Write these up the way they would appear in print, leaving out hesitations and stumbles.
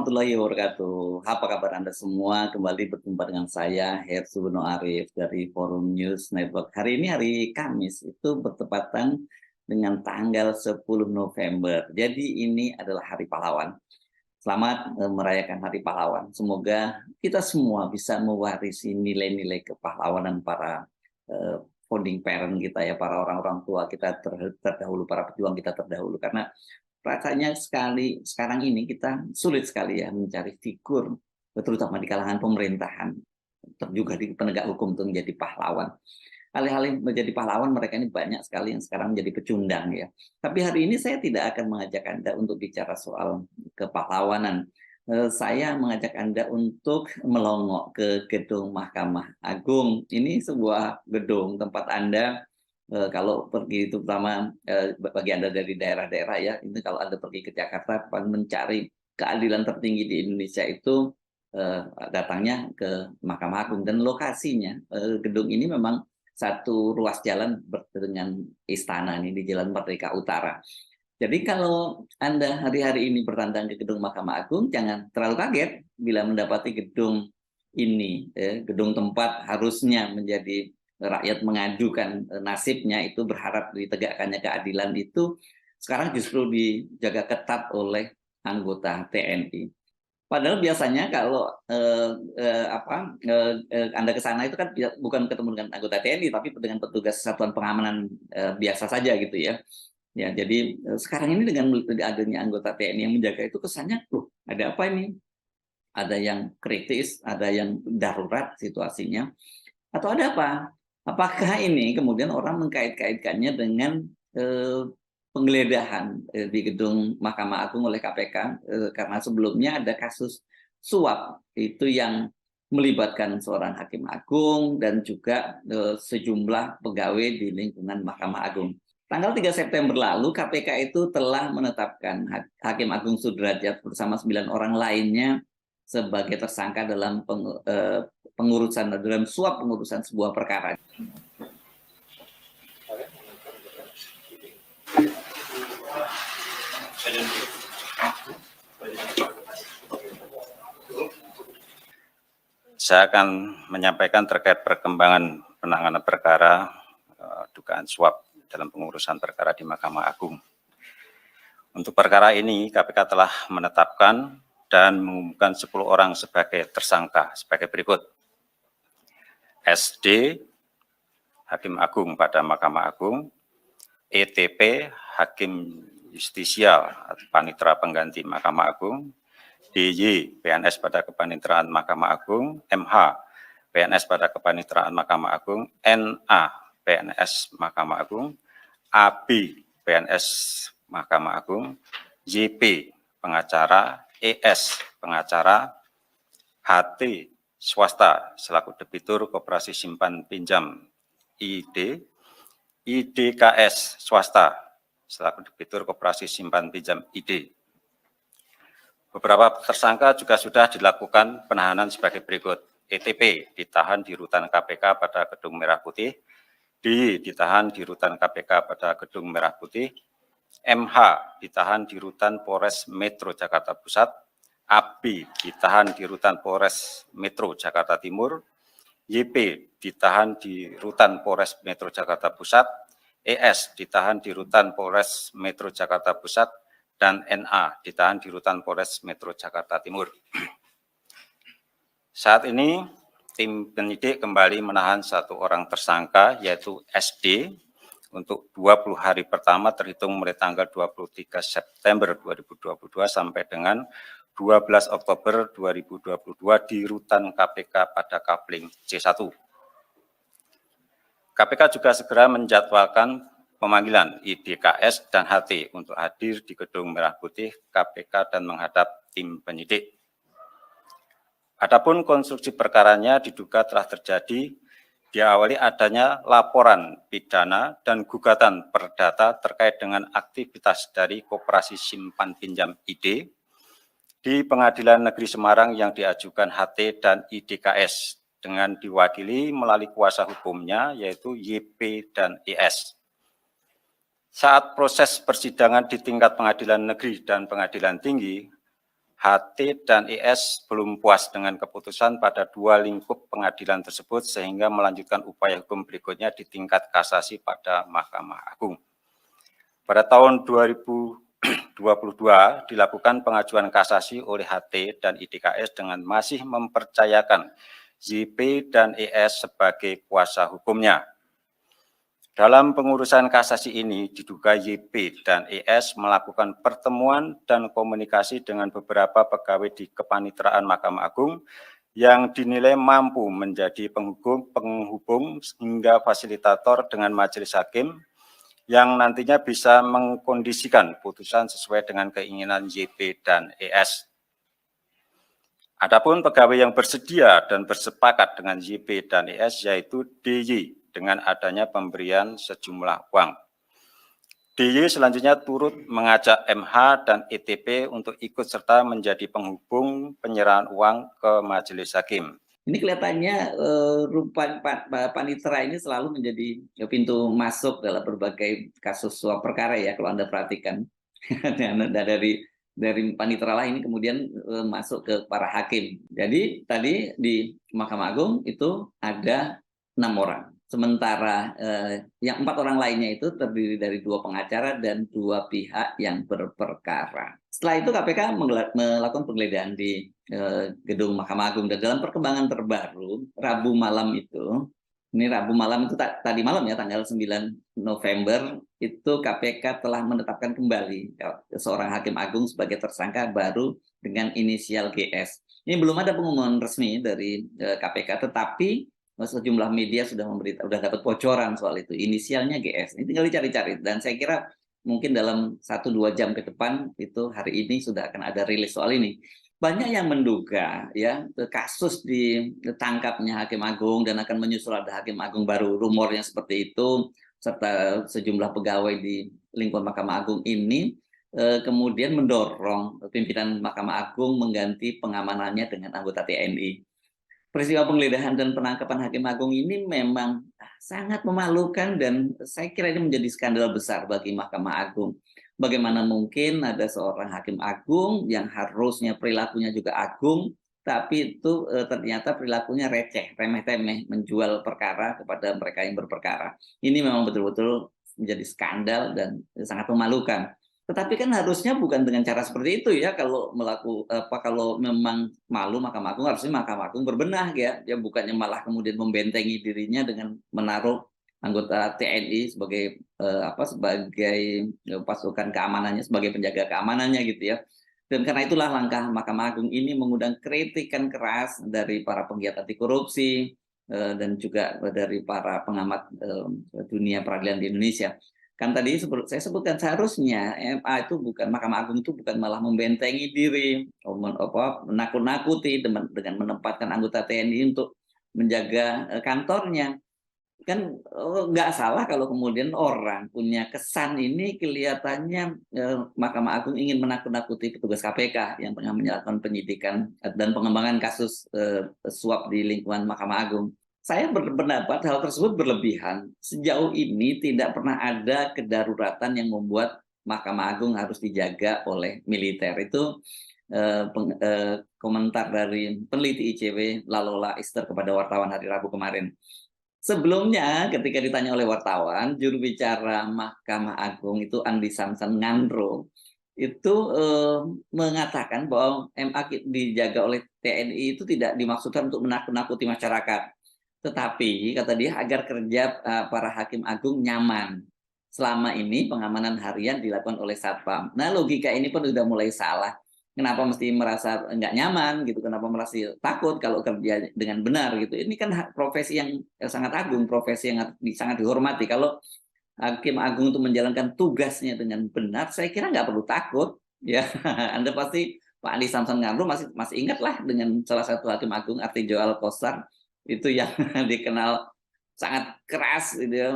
warahmatullahi wabarakatuh. Apa kabar Anda semua? Kembali berjumpa dengan saya, Hersu Beno Arif dari Forum News Network. Hari ini hari Kamis, itu bertepatan dengan tanggal 10 November. Jadi ini adalah Hari Pahlawan. Selamat merayakan Hari Pahlawan. Semoga kita semua bisa mewarisi nilai-nilai kepahlawanan para founding parent kita ya, para orang-orang tua kita terdahulu, para pejuang kita terdahulu. Karena rasanya sekarang ini kita sulit sekali ya mencari figur, terutama di kalangan pemerintahan, juga di penegak hukum untuk menjadi pahlawan. Alih-alih menjadi pahlawan, mereka ini banyak sekali yang sekarang menjadi pecundang ya. Tapi hari ini saya tidak akan mengajak Anda untuk bicara soal kepahlawanan. Saya mengajak Anda untuk melongok ke gedung Mahkamah Agung. Ini sebuah gedung tempat Anda kalau pergi, itu terutama bagi Anda dari daerah-daerah ya, ini kalau Anda pergi ke Jakarta mencari keadilan tertinggi di Indonesia itu datangnya ke Mahkamah Agung, dan lokasinya gedung ini memang satu ruas jalan dengan istana ini di Jalan Merdeka Utara. Jadi kalau Anda hari-hari ini bertandang ke gedung Mahkamah Agung, jangan terlalu kaget bila mendapati gedung ini, gedung tempat harusnya menjadi rakyat mengajukan nasibnya, itu berharap ditegakkannya keadilan, itu sekarang justru dijaga ketat oleh anggota TNI. Padahal biasanya kalau Anda ke sana itu kan bukan ketemu dengan anggota TNI, tapi dengan petugas satuan pengamanan biasa saja gitu ya. Ya, jadi sekarang ini dengan adanya anggota TNI yang menjaga itu, kesannya, loh, ada apa ini? Ada yang kritis, ada yang darurat situasinya, atau ada apa? Apakah ini kemudian orang mengkait-kaitkannya dengan penggeledahan di gedung Mahkamah Agung oleh KPK karena sebelumnya ada kasus suap itu yang melibatkan seorang hakim agung dan juga sejumlah pegawai di lingkungan Mahkamah Agung. Tanggal 3 September lalu KPK itu telah menetapkan Hakim Agung Sudrajat bersama 9 orang lainnya sebagai tersangka dalam pengurusan, dalam suap pengurusan sebuah perkara. Saya akan menyampaikan terkait perkembangan penanganan perkara dugaan suap dalam pengurusan perkara di Mahkamah Agung. Untuk perkara ini, KPK telah menetapkan dan mengumumkan 10 orang sebagai tersangka sebagai berikut. SD, Hakim Agung pada Mahkamah Agung; ETP, Hakim Justisial atau Panitera Pengganti Mahkamah Agung; DY, PNS pada Kepanitraan Mahkamah Agung; MH, PNS pada Kepanitraan Mahkamah Agung; NA, PNS Mahkamah Agung; AB, PNS Mahkamah Agung; YP, pengacara; ES, pengacara; HT, swasta selaku debitur Koperasi Simpan Pinjam ID; IDKS, swasta selaku debitur Koperasi Simpan Pinjam ID. Beberapa tersangka juga sudah dilakukan penahanan sebagai berikut. ETP ditahan di rutan KPK pada Gedung Merah Putih, DY ditahan di rutan KPK pada Gedung Merah Putih, MH ditahan di rutan Polres Metro Jakarta Pusat, AB ditahan di rutan Polres Metro Jakarta Timur, YP ditahan di rutan Polres Metro Jakarta Pusat, ES ditahan di rutan Polres Metro Jakarta Pusat, dan NA ditahan di rutan Polres Metro Jakarta Timur. Saat ini tim penyidik kembali menahan 1 orang tersangka, yaitu SD, untuk 20 hari pertama terhitung mulai tanggal 23 September 2022 sampai dengan 12 Oktober 2022 di rutan KPK pada Kapling C1. KPK juga segera menjadwalkan pemanggilan IDKS dan HT untuk hadir di Gedung Merah Putih KPK dan menghadap tim penyidik. Adapun konstruksi perkaranya diduga telah terjadi diawali adanya laporan pidana dan gugatan perdata terkait dengan aktivitas dari Koperasi Simpan Pinjam ID di Pengadilan Negeri Semarang yang diajukan HT dan IDKS dengan diwakili melalui kuasa hukumnya yaitu YP dan ES. Saat proses persidangan di tingkat Pengadilan Negeri dan Pengadilan Tinggi, HT dan IS belum puas dengan keputusan pada dua lingkup pengadilan tersebut sehingga melanjutkan upaya hukum berikutnya di tingkat kasasi pada Mahkamah Agung. Pada tahun 2022 dilakukan pengajuan kasasi oleh HT dan IDKS dengan masih mempercayakan YP dan ES sebagai kuasa hukumnya. Dalam pengurusan kasasi ini diduga YP dan ES melakukan pertemuan dan komunikasi dengan beberapa pegawai di Kepanitraan Mahkamah Agung yang dinilai mampu menjadi penghubung hingga fasilitator dengan majelis hakim yang nantinya bisa mengkondisikan putusan sesuai dengan keinginan YP dan ES. Adapun pegawai yang bersedia dan bersepakat dengan YP dan ES yaitu DY dengan adanya pemberian sejumlah uang. DY selanjutnya turut mengajak MH dan ETP untuk ikut serta menjadi penghubung penyerahan uang ke majelis hakim. Ini kelihatannya rupa panitera ini selalu menjadi pintu masuk dalam berbagai kasus suap perkara ya, kalau Anda perhatikan. dari panitera lah ini kemudian masuk ke para hakim. Jadi tadi di Mahkamah Agung itu ada 6 orang. Sementara yang 4 orang lainnya itu terdiri dari 2 pengacara dan 2 pihak yang berperkara. Setelah itu KPK melakukan penggeledahan di gedung Mahkamah Agung, dan dalam perkembangan terbaru Rabu malam itu, ini Rabu malam itu tadi malam ya, tanggal 9 November itu KPK telah menetapkan kembali seorang hakim agung sebagai tersangka baru dengan inisial GS. Ini belum ada pengumuman resmi dari KPK, tetapi sejumlah media sudah dapat bocoran soal itu, inisialnya GS. Ini tinggal dicari-cari, dan saya kira mungkin dalam 1-2 jam ke depan itu hari ini sudah akan ada rilis soal ini. Banyak yang menduga ya kasus ditangkapnya hakim agung dan akan menyusul ada hakim agung baru, rumornya seperti itu, serta sejumlah pegawai di lingkungan Mahkamah Agung ini kemudian mendorong pimpinan Mahkamah Agung mengganti pengamanannya dengan anggota TNI. Peristiwa penggeledahan dan penangkapan hakim agung ini memang sangat memalukan, dan saya kira ini menjadi skandal besar bagi Mahkamah Agung. Bagaimana mungkin ada seorang hakim agung yang harusnya perilakunya juga agung, tapi itu ternyata perilakunya receh, remeh-temeh, menjual perkara kepada mereka yang berperkara. Ini memang betul-betul menjadi skandal dan sangat memalukan. Tetapi kan harusnya bukan dengan cara seperti itu ya, kalau kalau memang malu Mahkamah Agung, harusnya Mahkamah Agung berbenah ya, bukannya malah kemudian membentengi dirinya dengan menaruh anggota TNI sebagai sebagai pasukan keamanannya, sebagai penjaga keamanannya gitu ya. Dan karena itulah langkah Mahkamah Agung ini mengundang kritikan keras dari para penggiat anti korupsi dan juga dari para pengamat dunia peradilan di Indonesia. Kan tadi saya sebutkan seharusnya Mahkamah Agung itu bukan malah membentengi diri, menakut-nakuti dengan menempatkan anggota TNI untuk menjaga kantornya. Kan nggak salah kalau kemudian orang punya kesan ini kelihatannya Mahkamah Agung ingin menakut-nakuti petugas KPK yang tengah melakukan penyidikan dan pengembangan kasus suap di lingkungan Mahkamah Agung. Saya berpendapat hal tersebut berlebihan. Sejauh ini tidak pernah ada kedaruratan yang membuat Mahkamah Agung harus dijaga oleh militer. Itu komentar dari peneliti ICW Lalola Ister kepada wartawan hari Rabu kemarin. Sebelumnya ketika ditanya oleh wartawan, juru bicara Mahkamah Agung itu Andi Samsan Ngandro itu mengatakan bahwa MA dijaga oleh TNI itu tidak dimaksudkan untuk menakut-nakuti masyarakat. Tetapi kata dia agar kerja para hakim agung nyaman. Selama ini pengamanan harian dilakukan oleh Satpam. Nah, logika ini pun sudah mulai salah. Kenapa mesti merasa nggak nyaman gitu? Kenapa merasa takut kalau kerja dengan benar gitu? Ini kan profesi yang sangat agung, profesi yang sangat dihormati. Kalau hakim agung itu menjalankan tugasnya dengan benar, saya kira nggak perlu takut. Ya, Anda pasti Pak Andi Samson Ngandro masih ingat lah dengan salah satu hakim agung Artijo Alkostar itu yang dikenal sangat keras gitu ya,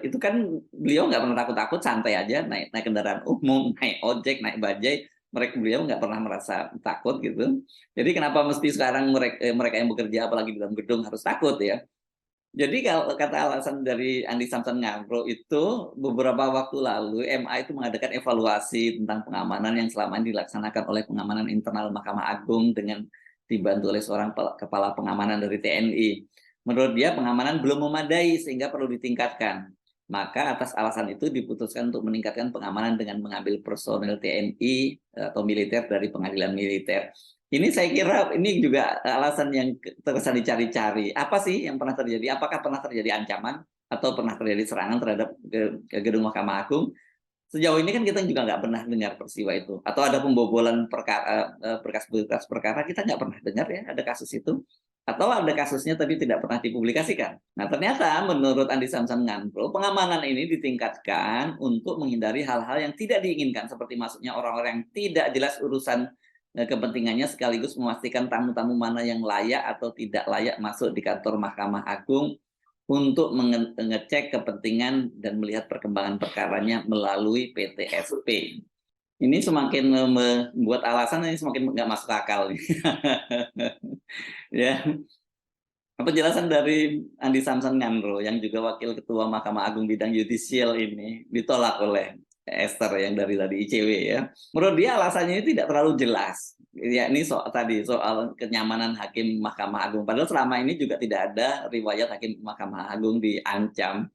itu kan beliau nggak pernah takut-takut, santai aja naik kendaraan umum, naik ojek, naik bajai, beliau nggak pernah merasa takut gitu. Jadi kenapa mesti sekarang mereka yang bekerja apalagi di dalam gedung harus takut ya? Jadi kalau kata alasan dari Andi Samson Ngabro itu beberapa waktu lalu MA itu mengadakan evaluasi tentang pengamanan yang selama ini dilaksanakan oleh pengamanan internal Mahkamah Agung dengan dibantu oleh seorang kepala pengamanan dari TNI. Menurut dia pengamanan belum memadai sehingga perlu ditingkatkan. Maka atas alasan itu diputuskan untuk meningkatkan pengamanan dengan mengambil personel TNI atau militer dari pengadilan militer. Ini saya kira ini juga alasan yang terkesan dicari-cari. Apa sih yang pernah terjadi? Apakah pernah terjadi ancaman atau pernah terjadi serangan terhadap ke gedung Mahkamah Agung? Sejauh ini kan kita juga nggak pernah dengar peristiwa itu. Atau ada pembobolan perkara, berkas-berkas perkara, kita nggak pernah dengar ya ada kasus itu. Atau ada kasusnya tapi tidak pernah dipublikasikan. Nah ternyata menurut Andi Samsan Ngantro, pengamanan ini ditingkatkan untuk menghindari hal-hal yang tidak diinginkan. Seperti masuknya orang-orang yang tidak jelas urusan kepentingannya, sekaligus memastikan tamu-tamu mana yang layak atau tidak layak masuk di kantor Mahkamah Agung untuk mengecek kepentingan dan melihat perkembangan perkaranya melalui PTSP. Ini semakin membuat alasan ini semakin nggak masuk akal. Ya, penjelasan dari Andi Samsan Ngandro yang juga Wakil Ketua Mahkamah Agung bidang yudisial ini ditolak oleh Esther yang dari tadi ICW ya. Menurut dia alasannya ini tidak terlalu jelas. Ya ini soal kenyamanan hakim Mahkamah Agung. Padahal selama ini juga tidak ada riwayat hakim Mahkamah Agung diancam.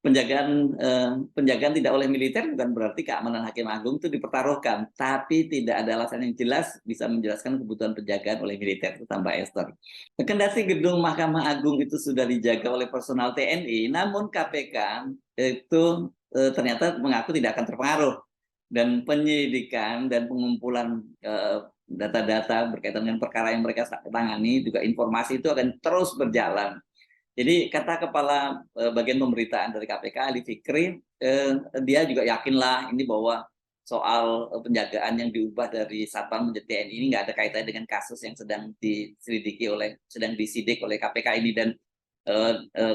Penjagaan tidak oleh militer bukan berarti keamanan hakim agung itu dipertaruhkan, tapi tidak ada alasan yang jelas bisa menjelaskan kebutuhan penjagaan oleh militer, itu tambah Esther. Kendati gedung Mahkamah Agung itu sudah dijaga oleh personal TNI, namun KPK itu ternyata mengaku tidak akan terpengaruh, dan penyidikan dan pengumpulan data-data berkaitan dengan perkara yang mereka tangani, juga informasi itu akan terus berjalan. Jadi kata kepala bagian pemberitaan dari KPK Ali Fikri, dia juga yakinlah ini bahwa soal penjagaan yang diubah dari Satpam menjadi TNI ini nggak ada kaitannya dengan kasus yang sedang disidik oleh KPK ini, dan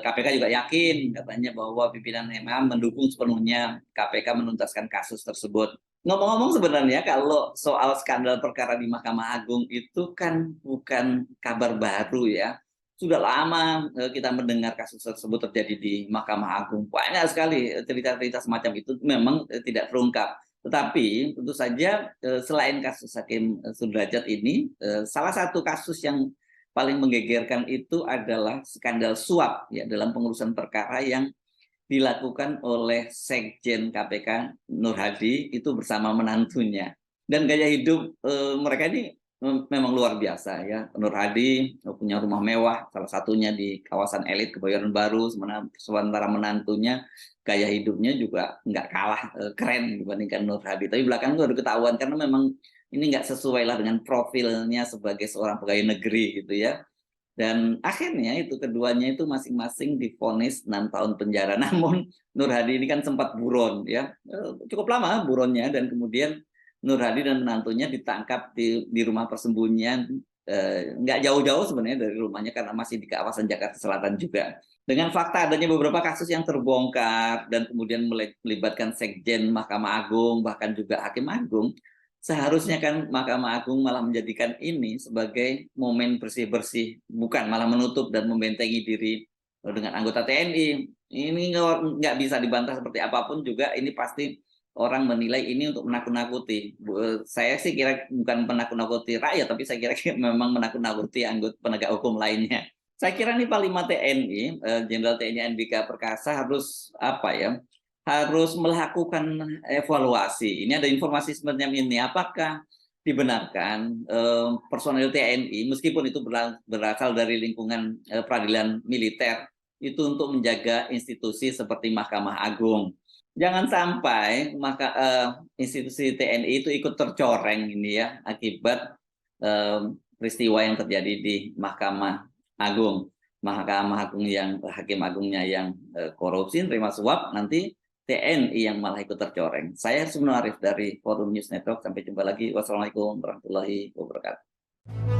KPK juga yakin katanya bahwa pimpinan MA mendukung sepenuhnya KPK menuntaskan kasus tersebut. Ngomong-ngomong sebenarnya kalau soal skandal perkara di Mahkamah Agung itu kan bukan kabar baru ya. Sudah lama kita mendengar kasus tersebut terjadi di Mahkamah Agung. Banyak sekali cerita-cerita semacam itu memang tidak terungkap. Tetapi tentu saja selain kasus Hakim Sudrajat ini, salah satu kasus yang paling menggegerkan itu adalah skandal suap ya dalam pengurusan perkara yang dilakukan oleh Sekjen KPK Nur Hadi itu bersama menantunya. Dan gaya hidup mereka ini memang luar biasa ya. Nur Hadi punya rumah mewah, salah satunya di kawasan elit Kebayoran Baru, sementara menantunya gaya hidupnya juga nggak kalah keren dibandingkan Nur Hadi. Tapi belakang itu udah ketahuan karena memang ini nggak sesuai lah dengan profilnya sebagai seorang pegawai negeri gitu ya. Dan akhirnya itu keduanya itu masing-masing divonis 6 tahun penjara. Namun Nur Hadi ini kan sempat buron ya, cukup lama buronnya, dan kemudian Nur Hadi dan menantunya ditangkap di rumah persembunyian nggak jauh-jauh sebenarnya dari rumahnya karena masih di kawasan Jakarta Selatan juga. Dengan fakta adanya beberapa kasus yang terbongkar dan kemudian melibatkan Sekjen Mahkamah Agung bahkan juga Hakim Agung, seharusnya kan Mahkamah Agung malah menjadikan ini sebagai momen bersih-bersih, bukan malah menutup dan membentengi diri dengan anggota TNI. Ini nggak bisa dibantah seperti apapun juga, ini pasti orang menilai ini untuk menakut-nakuti. Saya sih kira bukan menakut-nakuti rakyat, tapi saya kira memang menakut-nakuti anggota penegak hukum lainnya. Saya kira nih Panglima TNI, Jenderal TNI Andika Perkasa harus harus melakukan evaluasi. Ini ada informasi sebenarnya ini, apakah dibenarkan personel TNI meskipun itu berasal dari lingkungan peradilan militer itu untuk menjaga institusi seperti Mahkamah Agung. Jangan sampai institusi TNI itu ikut tercoreng ini ya akibat peristiwa yang terjadi di Mahkamah Agung. Mahkamah Agung yang Hakim Agungnya yang korupsi, terima suap, nanti TNI yang malah ikut tercoreng. Saya Subno Arif dari Forum News Network. Sampai jumpa lagi. Wassalamualaikum warahmatullahi wabarakatuh.